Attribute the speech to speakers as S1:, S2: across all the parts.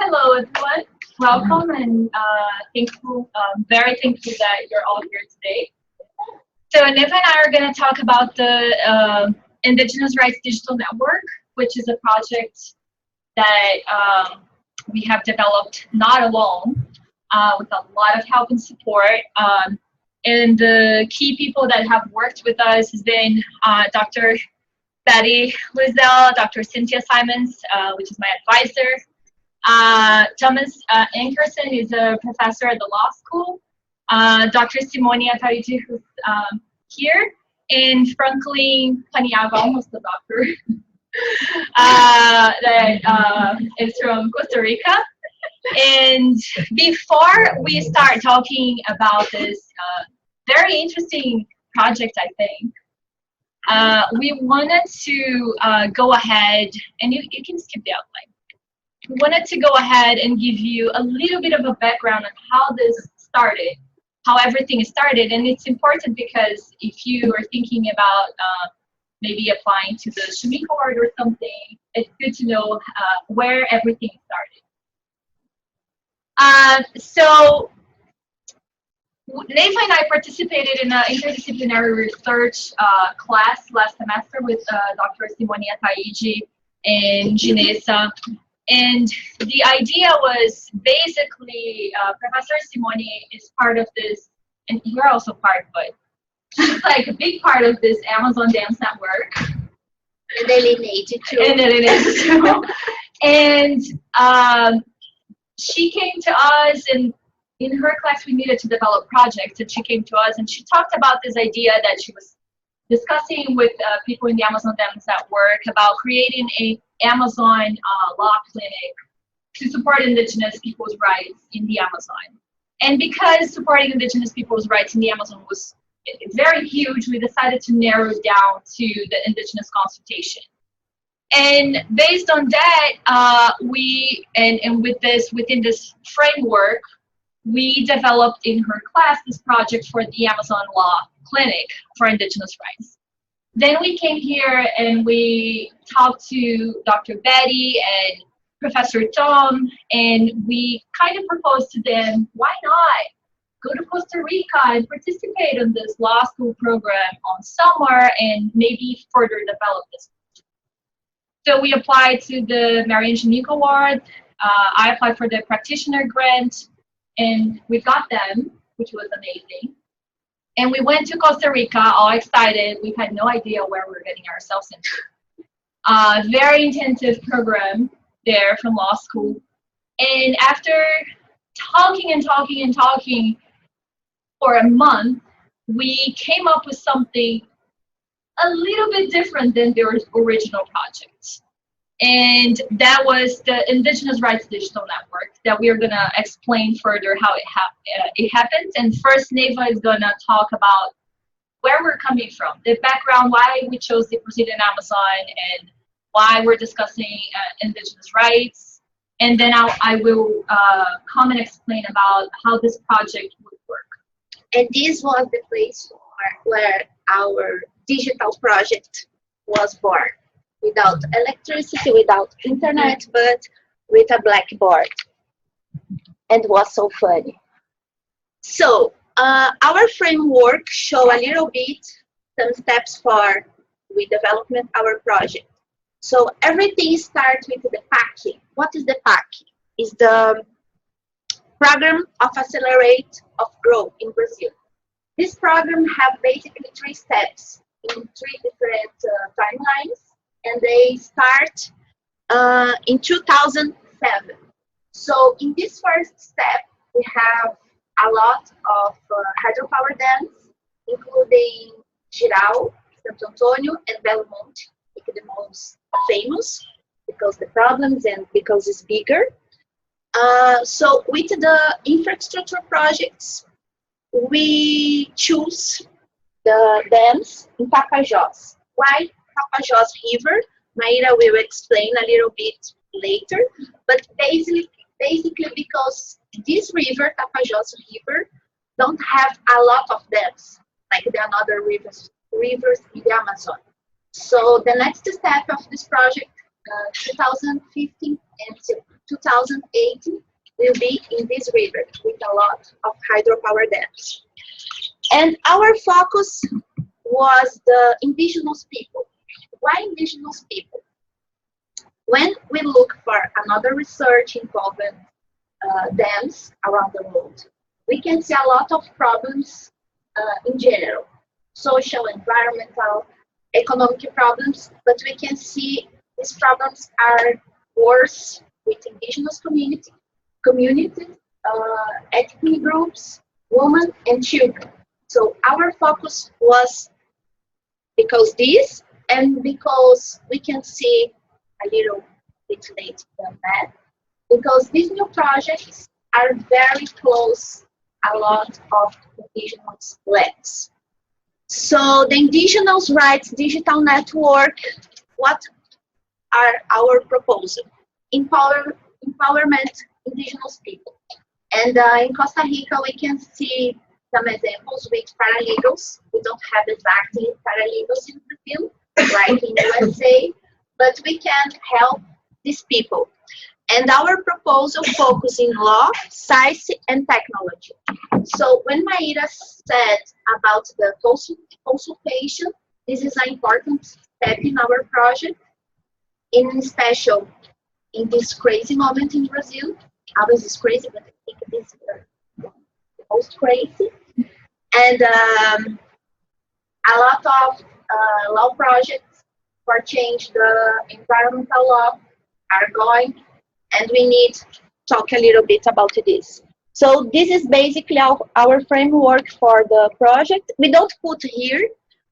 S1: Hello, everyone. Welcome, and very thankful that you're all here today. So, Neiva and I are going to talk about the Indigenous Rights Digital Network, which is a project that we have developed not alone, with a lot of help and support. And the key people that have worked with us has been Dr. Betty Lizelle, Dr. Cynthia Simons, which is my advisor. Thomas Ankerson is a professor at the law school. Dr. Simone Ataiji, who's here, and Franklin Paniagua, almost a doctor, that is from Costa Rica. And before we start talking about this very interesting project, I think, we wanted to go ahead, and you can skip the outline. We wanted to go ahead and give you a little bit of a background on how this started, how everything started. And it's important because if you are thinking about maybe applying to the Shamika Award or something, it's good to know where everything started. So Neiva and I participated in an interdisciplinary research class last semester with Dr. Simone Ataiji and Ginesa. And the idea was basically Professor Simone is part of this, and you're also part, but she's like a big part of this Amazon Dance Network.
S2: And alienated too.
S1: And alienated too. And she came to us, and in her class we needed to develop projects, and she came to us and she talked about this idea that she was discussing with people in the Amazon Dance Network about creating a Amazon law clinic to support Indigenous people's rights in the Amazon. And because supporting Indigenous people's rights in the Amazon was very huge, we decided to narrow it down to the Indigenous consultation. And based on that, within this framework, we developed in her class this project for the Amazon Law Clinic for Indigenous rights. Then we came here and we talked to Dr. Betty and Professor Tom, and we kind of proposed to them, why not go to Costa Rica and participate in this law school program on summer and maybe further develop this. So we applied to the Maira and Shamika Award. I applied for the practitioner grant, and we got them, which was amazing. And we went to Costa Rica, all excited. We had no idea where we were getting ourselves into. Very intensive program there from law school. And after talking and talking and talking for a month, we came up with something a little bit different than the original project. And that was the Indigenous Rights Digital Network that we are going to explain further how it happened. And first, Neiva is going to talk about where we're coming from, the background, why we chose to proceed in Amazon, and why we're discussing Indigenous rights. And then I will come and explain about how this project would work.
S2: And this was the place where our digital project was born. Without electricity, without internet, but with a blackboard. And it was so funny. So our framework show a little bit some steps for we development our project. So everything starts with the PAC. What is the PAC? It's the Program of Accelerate of Growth in Brazil. This program have basically 3 steps in 3 different timelines. And they start in 2007. So in this first step, we have a lot of hydropower dams, including Jirau, Santo Antonio, and Belo Monte, the most famous because the problems and because it's bigger. So with the infrastructure projects, we choose the dams in Tapajós. Why Tapajós River? Maira will explain a little bit later, but basically because this river, Tapajós River, don't have a lot of dams like the other rivers in the Amazon. So the next step of this project, 2015 and 2018 will be in this river with a lot of hydropower dams. And our focus was the indigenous people. Why indigenous people? When we look for another research involving dams around the world, we can see a lot of problems in general, social, environmental, economic problems, but we can see these problems are worse with indigenous communities, ethnic groups, women, and children. So our focus was because this, and because we can see a little bit later than that, because these new projects are very close a lot of indigenous lands. So the Indigenous Rights Digital Network, what are our proposals? Empowerment indigenous people. And in Costa Rica, we can see some examples with paralegals. We don't have exactly paralegals in Brazil, like in USA, but we can help these people. And our proposal focuses in law, science, and technology. So when Maira said about the consultation, this is an important step in our project, in special in this crazy moment in Brazil. Ours is crazy, but I think this is the most crazy. And a lot of law projects for change the environmental law are going, and we need to talk a little bit about this. So this is basically our framework for the project. We don't put here,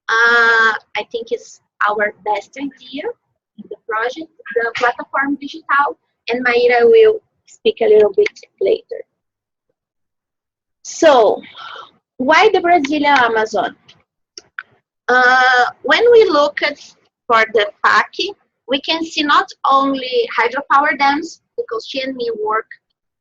S2: I think it's our best idea in the project, the platform digital, and Maira will speak a little bit later. So, why the Brazilian Amazon? When we look at for the PAC, we can see not only hydropower dams, because she and me work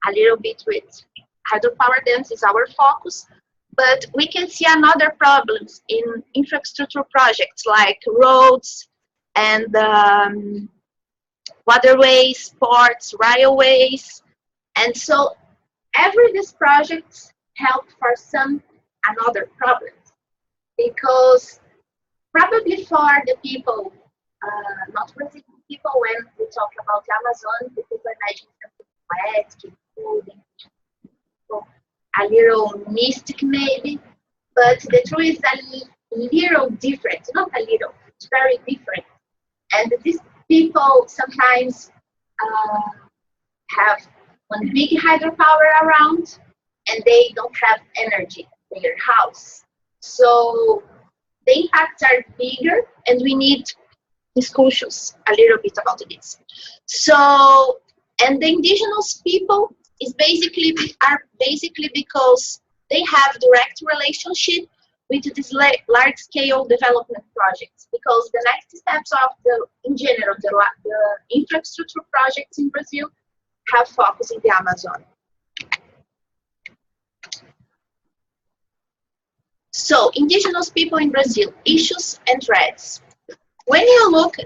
S2: a little bit with hydropower dams is our focus, but we can see another problems in infrastructure projects like roads and waterways, ports, railways, and so every these projects help for some another problems, because probably for the people, not Brazilian people, when we talk about Amazon, the people imagine something wet, food, a little mystic maybe, but the truth is a little different, not a little, it's very different. And these people sometimes have one big hydropower around, and they don't have energy in their house. So the impacts are bigger, and we need discussions a little bit about this. So, and the indigenous people is basically because they have direct relationship with these large scale development projects, because the next steps of in general, the infrastructure projects in Brazil have focus in the Amazon. So, indigenous people in Brazil, issues and threats. When you look,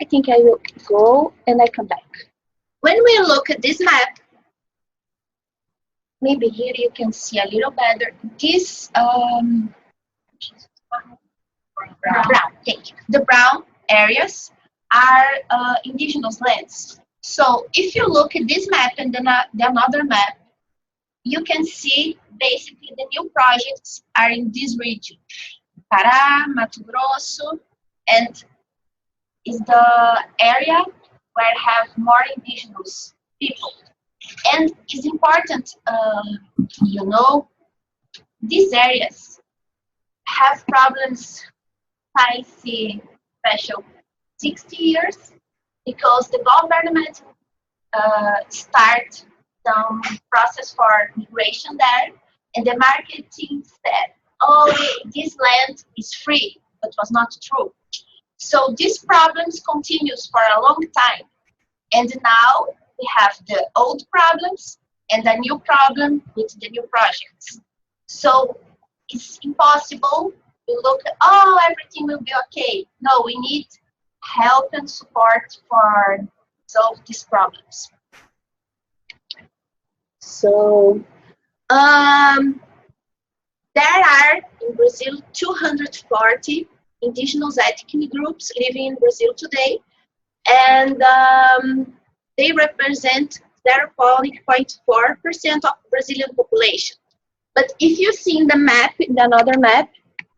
S2: I think I will go and I come back. When we look at this map, maybe here you can see a little better. This brown, thank you. The brown areas are indigenous lands. So if you look at this map and then the another map, you can see basically the new projects are in this region. Pará, Mato Grosso, and is the area where have more indigenous people. And it's important, you know, these areas have problems, I see, special 60 years, because the government start the process for migration there, and the marketing said, oh, this land is free, but was not true. So these problems continues for a long time, and now we have the old problems and a new problem with the new projects. So it's impossible to look at, oh, everything will be okay. No, we need help and support for solve these problems. So there are in Brazil 240 indigenous ethnic groups living in Brazil today, and they represent 0.4% of Brazilian population. But if you see in the map, in another map,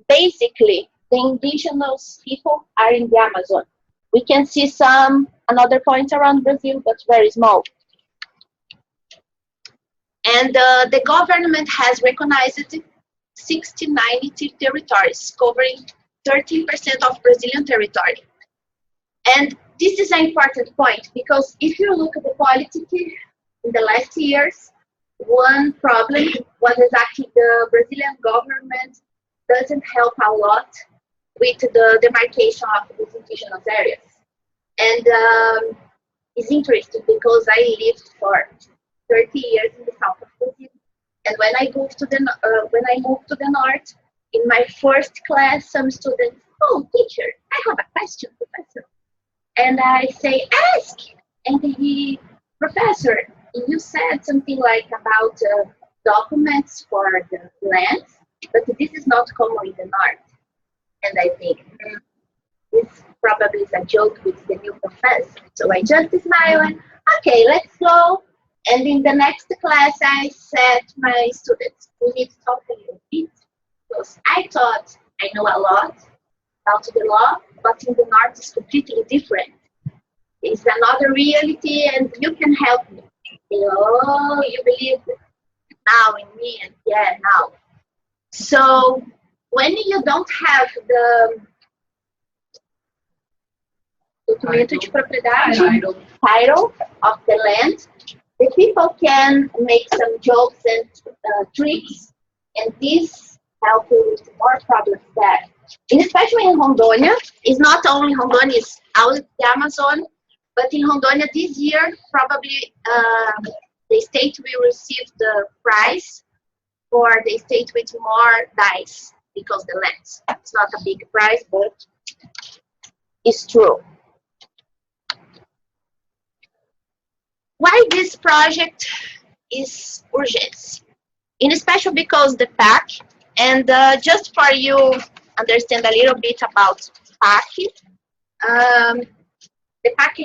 S2: basically the indigenous people are in the Amazon. We can see some another points around Brazil, but very small. And the government has recognized 90 territories, covering 13% of Brazilian territory. And this is an important point, because if you look at the politics in the last years, one problem was exactly the Brazilian government doesn't help a lot with the demarcation of these indigenous areas. And it's interesting because I lived for 30 years in the south of Brazil. And when I moved to the north, in my first class, some students, "Oh, teacher, I have a question, professor." And I say, "Ask." And he, "Professor, you said something like about documents for the land, but this is not common in the north." And I think, this probably is a joke with the new professor. So I just smile and, "Okay, let's go." And in the next class, I said to my students, "We need to talk a little bit," because I thought I know a lot about the law, but in the north it's completely different. It's another reality, and you can help me. "Oh, you believe now in me?" And yeah, now. So when you don't have the documento de propriedade, title of the land, the people can make some jokes and tricks, and this helps with more problems there. And especially in Rondônia, it's not only Rondônia, it's out of the Amazon, but in Rondônia this year, probably the state will receive the prize for the state with more dice, because the land. It's not a big prize, but it's true. Why this project is urgent? In special because the PAC, and just for you understand a little bit about PAC, the PAC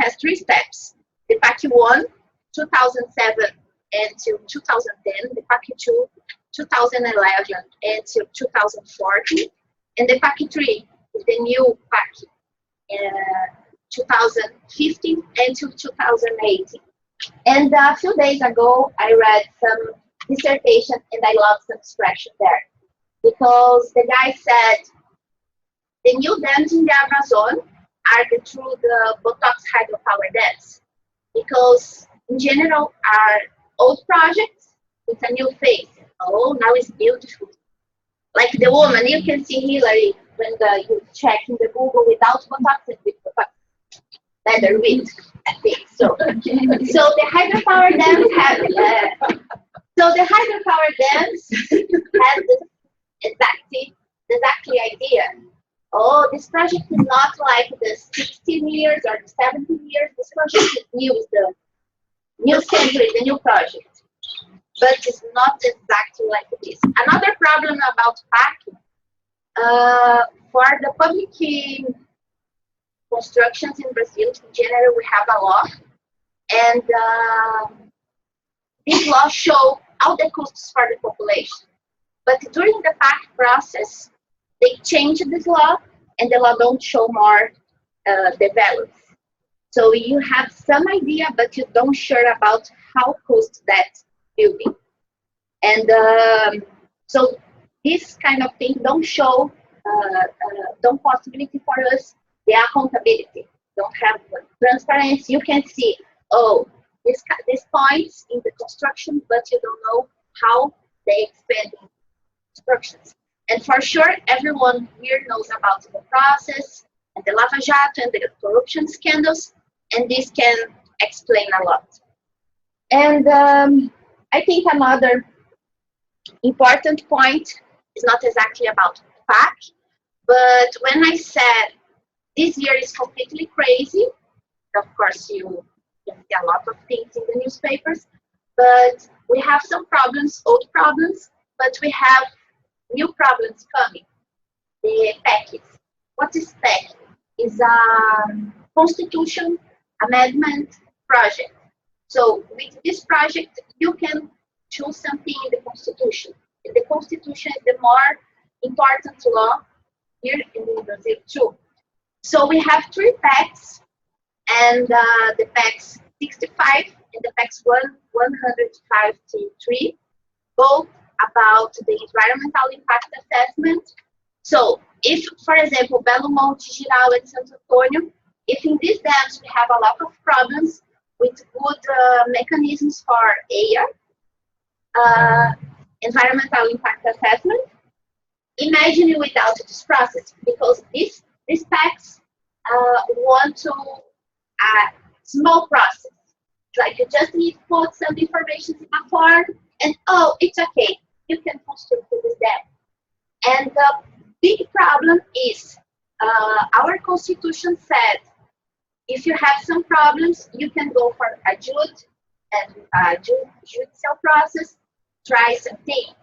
S2: has three steps. The PAC 1, 2007 until 2010, the PAC 2, 2011 until 2014, and the PAC 3 is the new PAC, 2015 until 2018. And a few days ago, I read some dissertation, and I love some expression there, because the guy said the new dams in the Amazon are through the Botox hydropower dams, because in general are old projects with a new face. Oh, now it's beautiful. Like the woman, you can see Hillary when you check in the Google without Botox and with Botox. Better with, I think so. So the hydropower dams have this exactly idea. Oh, this project is not like the 16 years or the 17 years. This project is new, it's the new century, the new project. But it's not exactly like this. Another problem about PAC, for the public constructions in Brazil, in general, we have a law, and this law shows all the costs for the population. But during the PAC process, they changed this law, and the law don't show more the values. So you have some idea, but you don't sure about how cost that building. And so this kind of thing don't show, don't possibility for us the accountability. Don't have transparency. You can see, oh, these points in the construction, but you don't know how they expand in constructions. And for sure, everyone here knows about the process and the Lava Jato and the corruption scandals, and this can explain a lot. And I think another important point is not exactly about PAC, But when I said this year is completely crazy, of course you can see a lot of things in the newspapers, but we have some problems, old problems, but we have new problems coming. The package. What is package? Is a constitution amendment project. So with this project, you can choose something in the constitution. And the constitution is the more important law here in Brazil too. So we have three packs, and the packs 65 and the packs 153, both about the environmental impact assessment. So if, for example, Belo Monte, Jirau, and Santo Antônio, if in these dams we have a lot of problems with good mechanisms for air, environmental impact assessment, imagine without this process, because these packs want to small process. Like you just need to put some information in a form, and oh, it's okay, you can construct this dam. And the big problem is our constitution said if you have some problems, you can go for a judicial process, try something.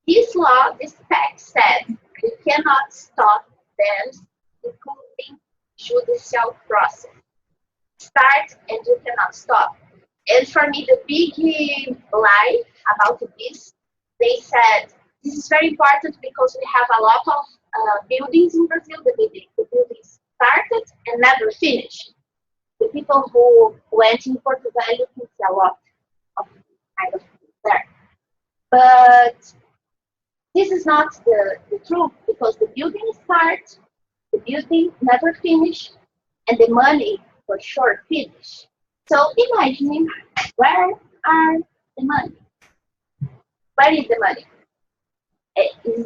S2: This law, this pact said we cannot stop dams, including judicial process. Start and you cannot stop. And for me, the big lie about this, they said this is very important because we have a lot of buildings in Brazil. The buildings started and never finished. The people who went in Portugal can see a lot of kind of things there. But this is not the truth, because the building start, the building never finish, and the money for sure finish. So imagine, where are the money? Where is the money? Is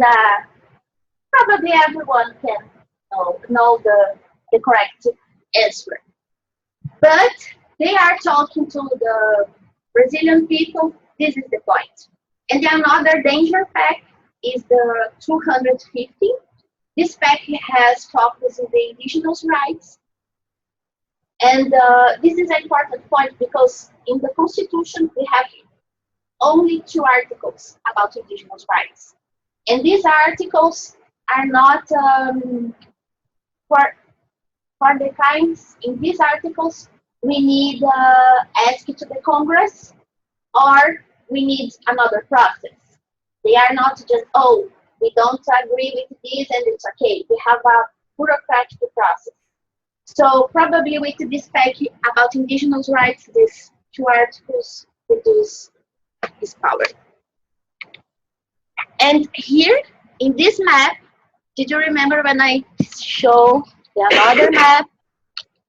S2: probably everyone can know the correct answer. But they are talking to the Brazilian people. This is the point. And the another danger pack is the 250. This pack has focus in the indigenous rights. And this is an important point because in the Constitution we have only 2 articles about indigenous rights. And these articles are not for the kinds. In these articles we need ask to the Congress, or we need another process. They are not just, oh, we don't agree with this and it's okay. We have a bureaucratic process. So probably with this pack about indigenous rights, these 2 articles reduce this power. And here in this map, did you remember when I showed the another map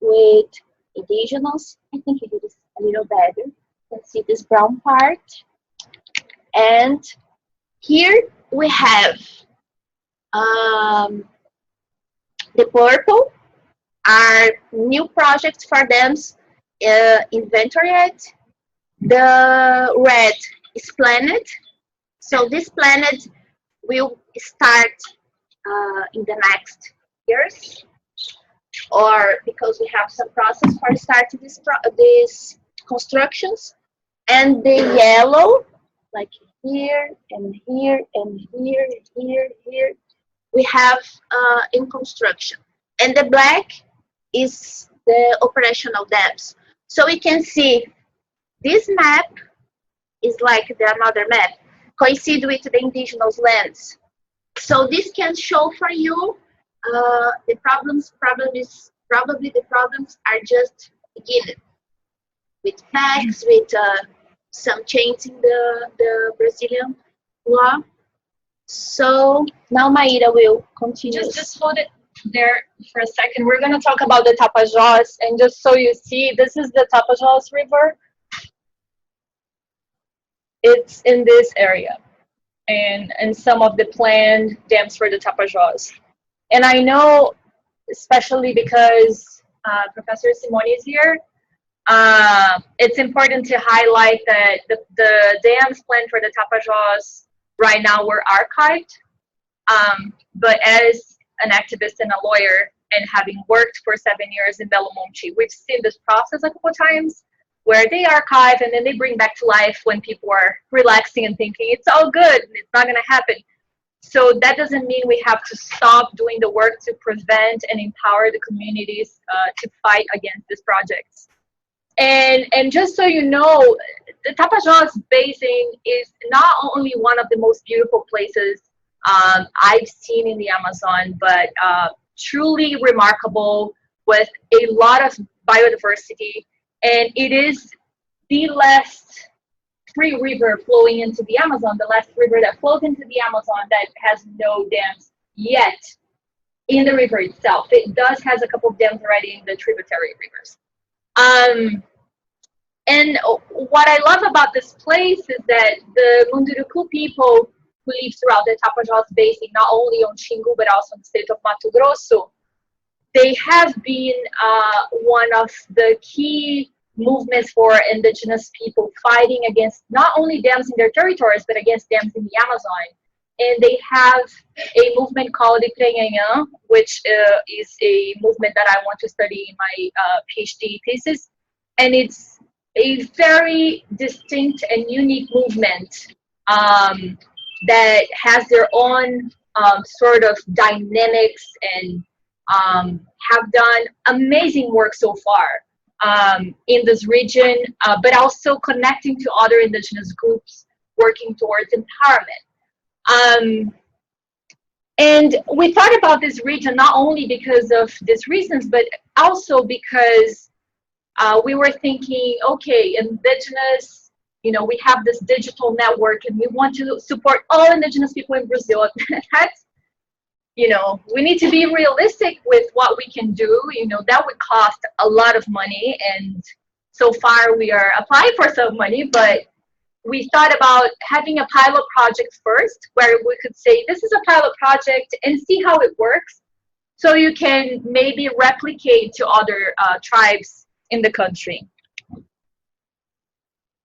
S2: with indigenous? I think it is a little better. You can see this brown part. And here we have the purple are new projects for dams inventoried. The red is planned. So this planet will start in the next years, or because we have some process for starting these constructions. And the yellow, like here and here and here, here, we have in construction. And the black is the operational dams. So we can see this map is like the another map, coincide with the indigenous lands. So this can show for you the problems. Probably the problems are just beginning with facts, with some change in the Brazilian law. So now Maira will continue.
S1: Just hold it there for a second. We're going to talk about the Tapajós, and just so you see, this is the Tapajós River. It's in this area, and some of the planned dams for the Tapajós. And I know, especially because Professor Simone is here, it's important to highlight that the dams planned for the Tapajós right now were archived. But as an activist and a lawyer, and having worked for 7 years in Belo Monte, we've seen this process a couple of times where they archive and then they bring back to life when people are relaxing and thinking it's all good, it's not going to happen. So that doesn't mean we have to stop doing the work to prevent and empower the communities to fight against these projects. And just so you know, the Tapajós Basin is not only one of the most beautiful places I've seen in the Amazon, but truly remarkable with a lot of biodiversity. And it is the last free river flowing into the Amazon, the last river that flows into the Amazon that has no dams yet in the river itself. It does has a couple of dams already in the tributary rivers. And what I love about this place is that the Munduruku people who live throughout the Tapajós Basin, not only on Xingu, but also in the state of Mato Grosso, they have been one of the key movements for indigenous people fighting against not only dams in their territories, but against dams in the Amazon. And they have a movement called Irigaray, which is a movement that I want to study in my PhD thesis. And it's a very distinct and unique movement that has their own sort of dynamics and have done amazing work so far in this region, but also connecting to other indigenous groups working towards empowerment. And we thought about this region not only because of these reasons, but also because we were thinking, okay, indigenous, you know, we have this digital network and we want to support all indigenous people in Brazil. That's, you know, we need to be realistic with what we can do. You know, that would cost a lot of money, and so far we are applying for some money, but we thought about having a pilot project first, where we could say, this is a pilot project and see how it works, so you can maybe replicate to other tribes in the country.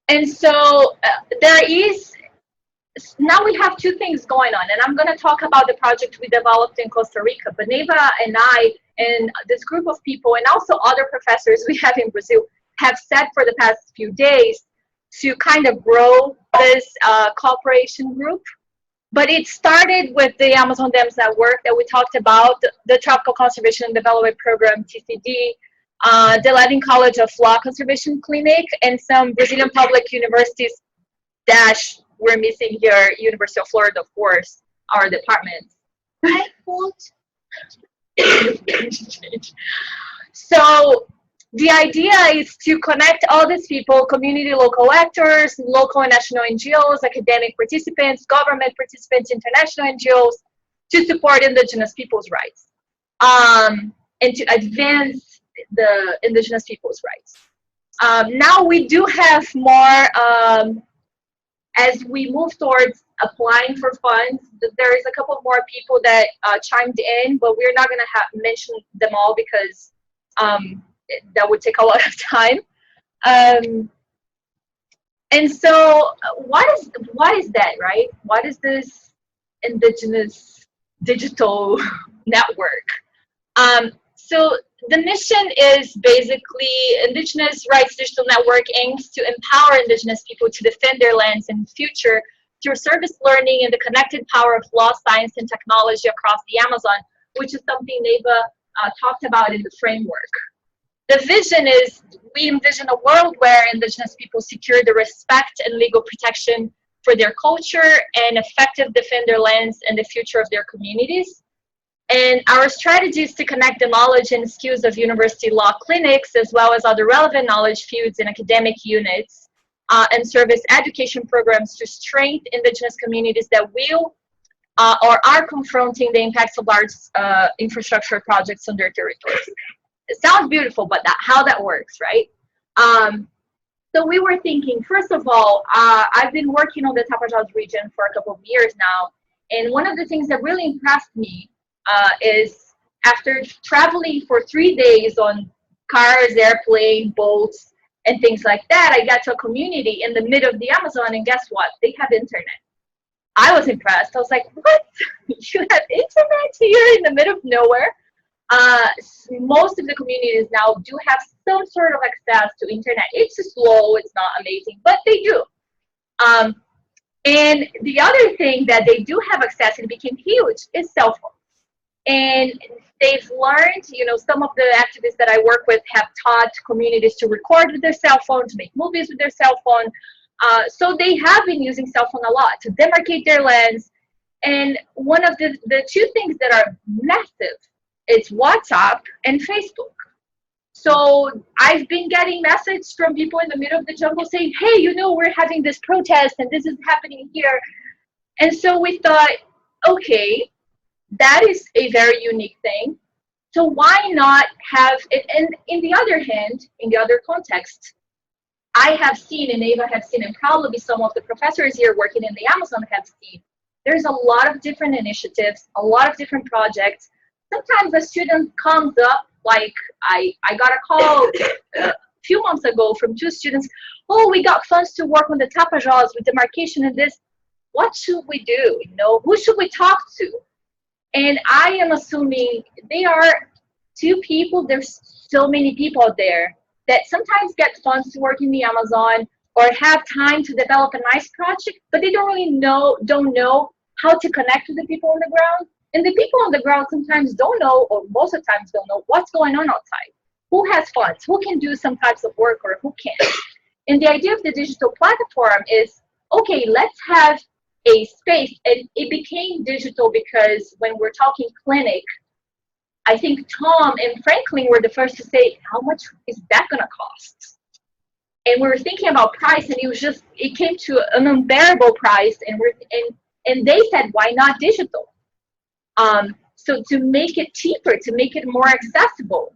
S1: And so there is, now we have two things going on, and I'm going to talk about the project we developed in Costa Rica. But Neiva and I and this group of people, and also other professors we have in Brazil, have said for the past few days to kind of grow this cooperation group. But it started with the Amazon Dams Network that we talked about, the Tropical Conservation and Development Program, TCD, the Latin College of Law Conservation Clinic, and some Brazilian public universities dash, we're missing here, University of Florida, of course, our departments. So the idea is to connect all these people, community local actors, local and national NGOs, academic participants, government participants, international NGOs, to support indigenous people's rights and to advance the indigenous people's rights. Now we do have more, as we move towards applying for funds, there is a couple more people that chimed in, but we're not going to mention them all because that would take a lot of time. And so what is that, right? What is this indigenous digital network? So the mission is basically Indigenous Rights Digital Network aims to empower indigenous people to defend their lands in the future through service learning and the connected power of law, science, and technology across the Amazon, which is something Neiva talked about in the framework. The vision is, we envision a world where indigenous people secure the respect and legal protection for their culture and effective defend their lands and the future of their communities. And our strategy is to connect the knowledge and skills of university law clinics, as well as other relevant knowledge fields and academic units, and service education programs to strengthen indigenous communities that will or are confronting the impacts of large infrastructure projects on their territories. It sounds beautiful, but how that works, right? So we were thinking, first of all, I've been working on the Tapajós region for a couple of years now, and one of the things that really impressed me is after traveling for 3 days on cars, airplane, boats, and things like that, I got to a community in the middle of the Amazon, and guess what? They have internet. I was impressed. I was like, what? You have internet here in the middle of nowhere? Most of the communities now do have some sort of access to internet. It's slow, it's not amazing, but they do. Um, and the other thing that they do have access and became huge is cell phones. And they've learned, some of the activists that I work with have taught communities to record with their cell phone, to make movies with their cell phone. So they have been using cell phone a lot to demarcate their lands. And one of the two things that are massive is WhatsApp and Facebook. So I've been getting messages from people in the middle of the jungle saying, hey, we're having this protest and this is happening here. And so we thought, okay, that is a very unique thing. So why not have it? And in the other hand, in the other context, I have seen, and Neiva have seen, and probably some of the professors here working in the Amazon have seen, there's a lot of different initiatives, a lot of different projects. Sometimes a student comes up, like I got a call a few months ago from two students, oh, we got funds to work on the Tapajós with demarcation and this. What should we do? Who should we talk to? And I am assuming they are two people. There's so many people out there that sometimes get funds to work in the Amazon or have time to develop a nice project, but they don't know how to connect with the people on the ground. And the people on the ground sometimes don't know, or most of the times don't know, what's going on outside. Who has funds? Who can do some types of work or who can't? And the idea of the digital platform is, okay, let's have a space. And it became digital because when we're talking clinic, I think Tom and Franklin were the first to say, how much is that going to cost? And we were thinking about price, and it came to an unbearable price. And they said, why not digital? So to make it cheaper, to make it more accessible,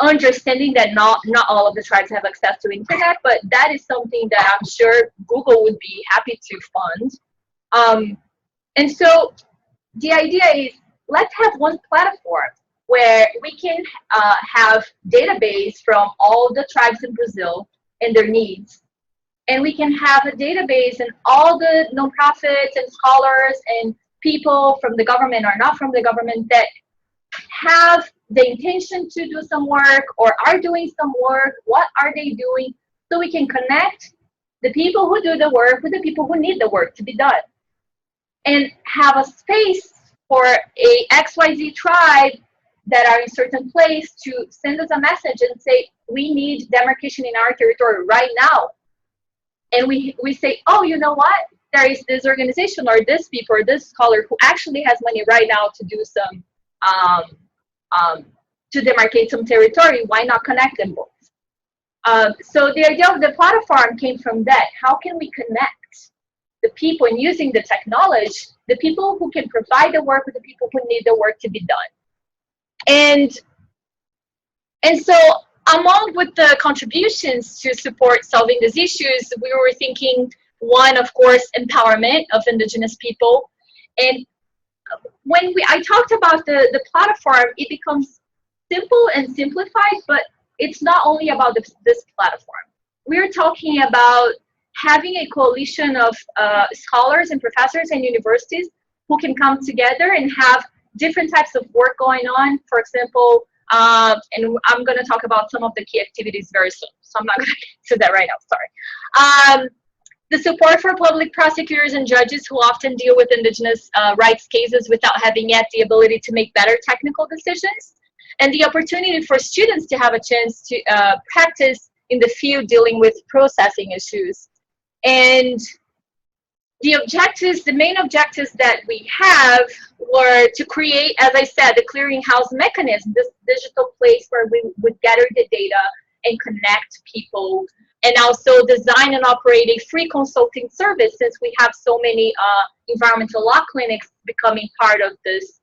S1: understanding that not all of the tribes have access to internet, but that is something that I'm sure Google would be happy to fund. And so the idea is, let's have one platform where we can have database from all the tribes in Brazil and their needs. And we can have a database and all the nonprofits and scholars and people from the government or not from the government that have the intention to do some work or are doing some work. What are they doing? So we can connect the people who do the work with the people who need the work to be done. And have a space for a XYZ tribe that are in certain place to send us a message and say, we need demarcation in our territory right now. And we say, oh, you know what? There is this organization or this people or this scholar who actually has money right now to do some, to demarcate some territory. Why not connect them both? So the idea of the platform came from that. How can we connect the people and using the technology, the people who can provide the work with the people who need the work to be done? And so among with the contributions to support solving these issues, we were thinking, one, of course, empowerment of Indigenous people. And when I talked about the platform, it becomes simple and simplified, but it's not only about this platform. We're talking about having a coalition of scholars and professors and universities who can come together and have different types of work going on. For example, and I'm going to talk about some of the key activities very soon, so I'm not going to do that right now, sorry. The support for public prosecutors and judges who often deal with Indigenous rights cases without having yet the ability to make better technical decisions, and the opportunity for students to have a chance to practice in the field dealing with processing issues. And the main objectives that we have were to create, as I said, the clearinghouse mechanism, this digital place where we would gather the data and connect people, and also design and operate a free consulting service, since we have so many environmental law clinics becoming part of this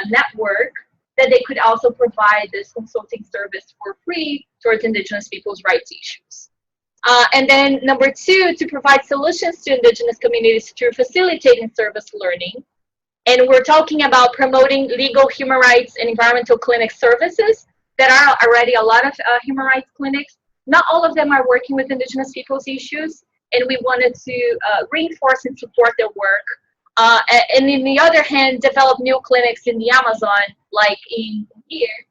S1: network, that they could also provide this consulting service for free towards Indigenous people's rights issues. And then number two, to provide solutions to Indigenous communities through facilitating service learning. And we're talking about promoting legal human rights and environmental clinic services. There are already a lot of human rights clinics. Not all of them are working with Indigenous people's issues, and we wanted to reinforce and support their work And in the other hand, develop new clinics in the Amazon, like in here,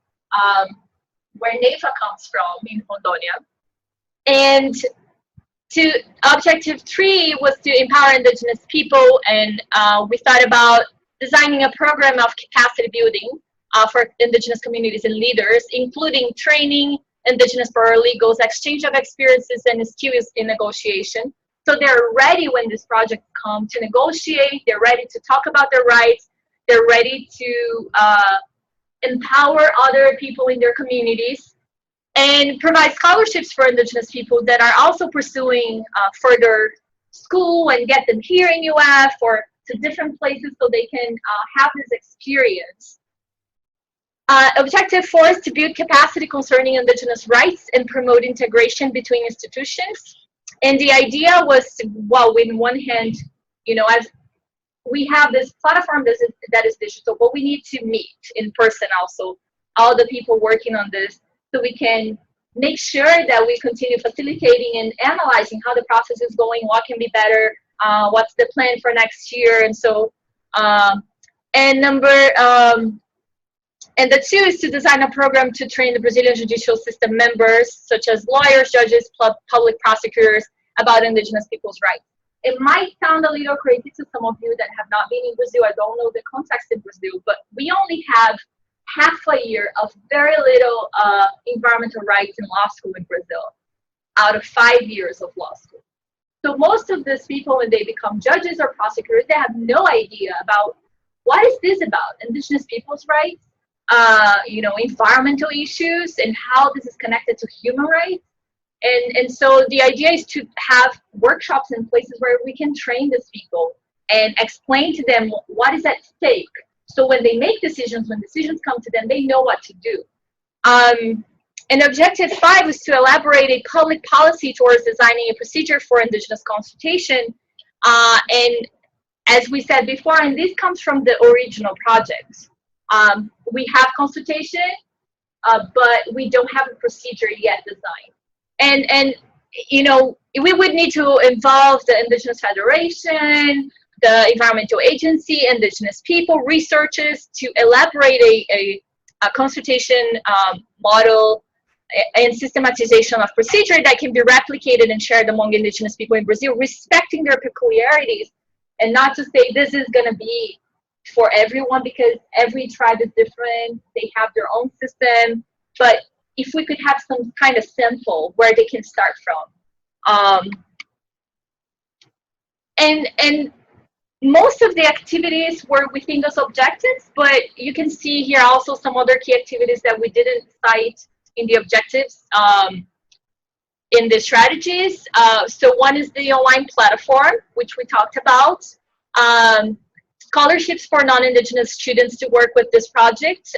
S1: where Neiva comes from, in Rondônia. And objective 3 was to empower Indigenous people, and we thought about designing a program of capacity building for Indigenous communities and leaders, including training Indigenous paralegals, exchange of experiences and skills in negotiation. So they're ready when this project comes to negotiate, they're ready to talk about their rights, they're ready to empower other people in their communities, and provide scholarships for Indigenous people that are also pursuing further school, and get them here in UF or to different places so they can have this experience. Objective 4 is to build capacity concerning Indigenous rights and promote integration between institutions. And the idea was to, well, in one hand, you know, as we have this platform that is digital, but we need to meet in person also, all the people working on this, so we can make sure that we continue facilitating and analyzing how the process is going, what can be better, what's the plan for next year, and so, and the 2 is to design a program to train the Brazilian judicial system members, such as lawyers, judges, public prosecutors, about Indigenous people's rights. It might sound a little crazy to some of you that have not been in Brazil. I don't know the context in Brazil, but we only have half a year of very little environmental rights in law school in Brazil, out of 5 years of law school. So most of these people, when they become judges or prosecutors, they have no idea about what is this about, Indigenous people's rights, you know, environmental issues, and how this is connected to human rights. And so the idea is to have workshops in places where we can train these people and explain to them what is at stake. So when they make decisions, when decisions come to them, they know what to do. And objective 5 is to elaborate a public policy towards designing a procedure for Indigenous consultation. And as we said before, and this comes from the original project, we have consultation, but we don't have a procedure yet designed. And you know, we would need to involve the Indigenous Federation, the environmental agency, Indigenous people, researchers, to elaborate a consultation model and systematization of procedure that can be replicated and shared among Indigenous people in Brazil, respecting their peculiarities, and not to say this is going to be for everyone, because every tribe is different, they have their own system, but if we could have some kind of sample where they can start from. And most of the activities were within those objectives, but you can see here also some other key activities that we didn't cite in the objectives in the strategies. So one is the online platform, which we talked about. Scholarships for non-Indigenous students to work with this project,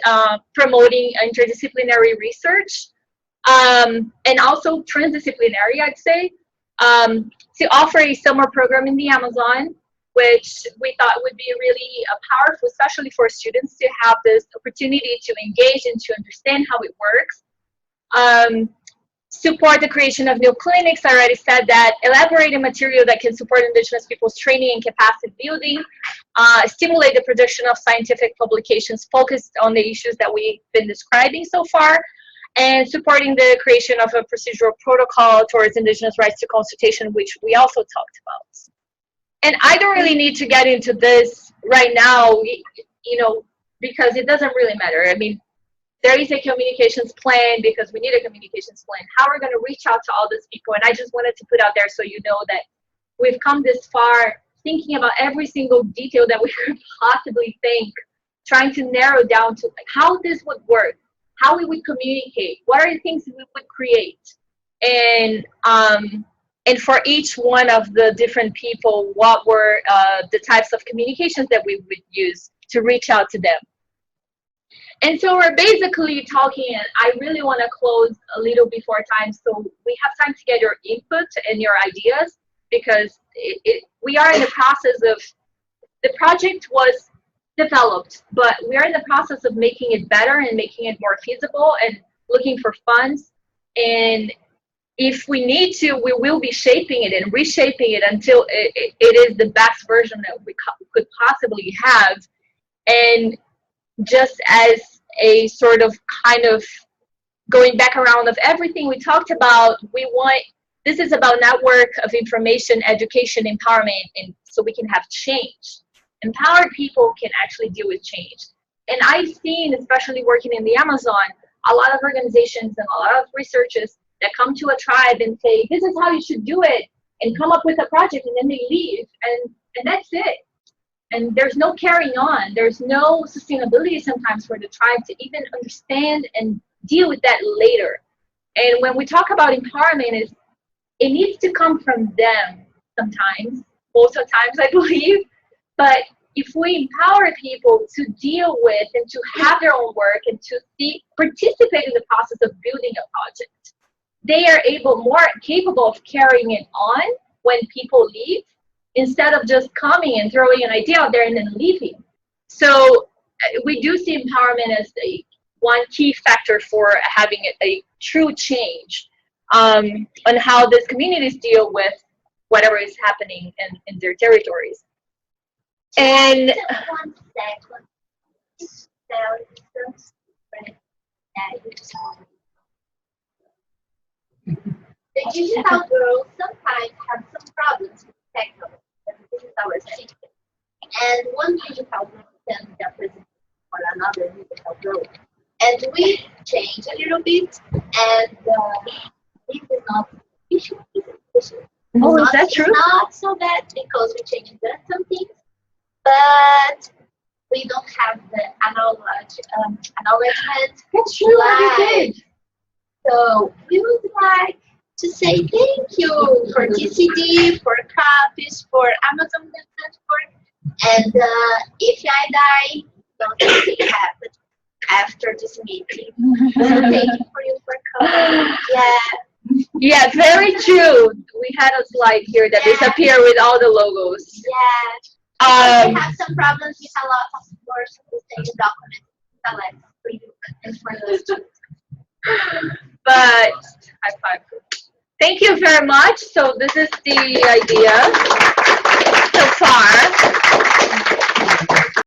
S1: promoting interdisciplinary research, and also transdisciplinary, I'd say, to offer a summer program in the Amazon, which we thought would be really powerful, especially for students to have this opportunity to engage and to understand how it works. Support the creation of new clinics. I already said that. Elaborate a material that can support Indigenous people's training and capacity building. Stimulate the production of scientific publications focused on the issues that we've been describing so far. And supporting the creation of a procedural protocol towards Indigenous rights to consultation, which we also talked about. And I don't really need to get into this right now, you know, because it doesn't really matter. I mean, there is a communications plan because we need a communications plan. How we're going to reach out to all these people. And I just wanted to put out there so you know that we've come this far thinking about every single detail that we could possibly think, trying to narrow down to like how this would work, how we would communicate, what are the things we would create. And for each one of the different people, what were the types of communications that we would use to reach out to them. And so we're basically talking, and I really want to close a little before time, so we have time to get your input and your ideas, because we are in the process of, the project was developed, but we are in the process of making it better and making it more feasible and looking for funds. And if we need to, we will be shaping it and reshaping it until it is the best version that we could possibly have. And just as a sort of kind of going back around of everything we talked about, this is about network of information, education, empowerment, and so we can have change. Empowered people can actually deal with change. And I've seen, especially working in the Amazon, a lot of organizations and a lot of researchers that come to a tribe and say, this is how you should do it, and come up with a project, and then they leave, and that's it. And there's no carrying on. There's no sustainability sometimes for the tribe to even understand and deal with that later. And when we talk about empowerment, it needs to come from them sometimes, most of the times I believe. But if we empower people to deal with and to have their own work and to participate in the process of building a project, they are more capable of carrying it on when people leave, instead of just coming and throwing an idea out there and then leaving. So we do see empowerment as one key factor for having a true change on how these communities deal with whatever is happening in their territories. And
S2: 1 second. The digital girls sometimes have some problems with technology. This is our secret. And one digital girl can represent for another digital girl. And we change a little bit, and this is not issue.
S1: Oh, is that true?
S2: It's not so bad because we changed some things, but we don't have the acknowledgement.
S1: That's true, what we did.
S2: So we would like to say thank you for TCD, for copies, for Amazon Transport, and if I die, nothing happened after this meeting. So thank you for coming.
S1: Yeah, very true. We had a slide here that disappeared with all the logos.
S2: Yeah. We have some problems with a lot of words to say documents. Select for you and for the students.
S1: But high five. Thank you very much. So this is the idea so far.